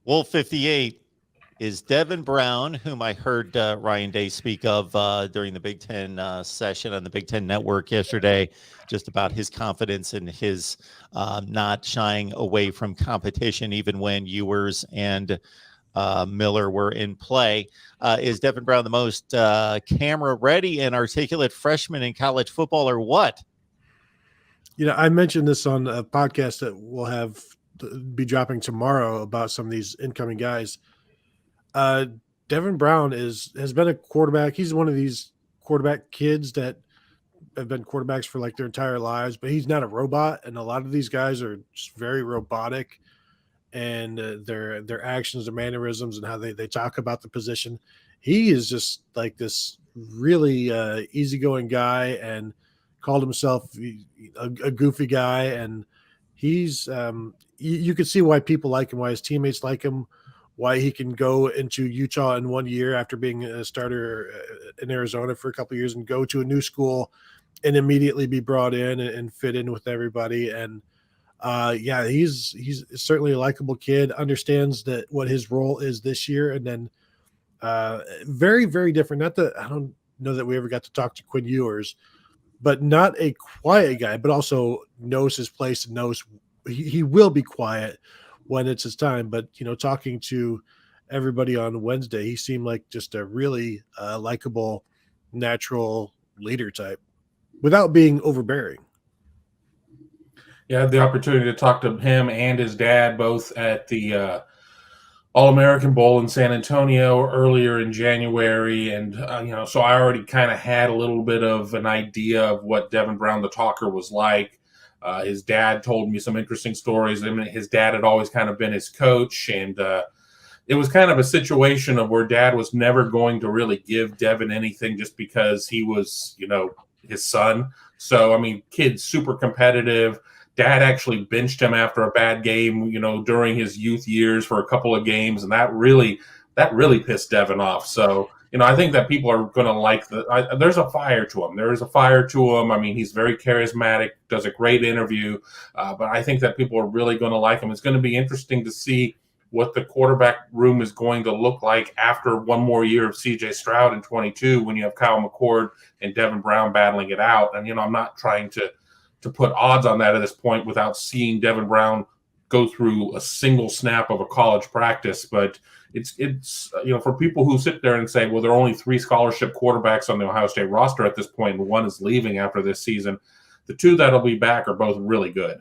Wolf 58 is Devin Brown, whom I heard Ryan Day speak of during the Big Ten session on the Big Ten Network yesterday, just about his confidence and his not shying away from competition, even when Ewers and Miller were in play. Is Devin Brown the most camera-ready and articulate freshman in college football, or what? I mentioned this on a podcast that we'll be dropping tomorrow about some of these incoming guys. Devin Brown has been a quarterback. He's one of these quarterback kids that have been quarterbacks for like their entire lives, but he's not a robot. And a lot of these guys are just very robotic, and their actions, their mannerisms, and how they talk about the position. He is just like this really easygoing guy, and called himself a goofy guy. And he's you could see why people like him, why his teammates like him, why he can go into Utah in 1 year after being a starter in Arizona for a couple of years and go to a new school and immediately be brought in and fit in with everybody. And he's certainly a likable kid, understands that what his role is this year. And then very, very different. I don't know that we ever got to talk to Quinn Ewers, but not a quiet guy, but also knows his place and knows he will be quiet when it's his time. But, talking to everybody on Wednesday, he seemed like just a really likable, natural leader type without being overbearing. Yeah, I had the opportunity to talk to him and his dad both at the All-American Bowl in San Antonio earlier in January. And, so I already kind of had a little bit of an idea of what Devin Brown, the talker, was like. His dad told me some interesting stories. I mean, his dad had always kind of been his coach, and it was kind of a situation of where dad was never going to really give Devin anything just because he was, his son. So, I mean, kid's super competitive. Dad actually benched him after a bad game, during his youth years for a couple of games, and that really pissed Devin off. So, I think that people are going to like there's a fire to him. There is a fire to him. I mean, he's very charismatic, does a great interview, but I think that people are really going to like him. It's going to be interesting to see what the quarterback room is going to look like after one more year of C.J. Stroud in 22 when you have Kyle McCord and Devin Brown battling it out. And, I'm not trying to put odds on that at this point without seeing Devin Brown go through a single snap of a college practice. But it's for people who sit there and say, well, there are only 3 scholarship quarterbacks on the Ohio State roster at this point, and one is leaving after this season. The 2 that'll be back are both really good.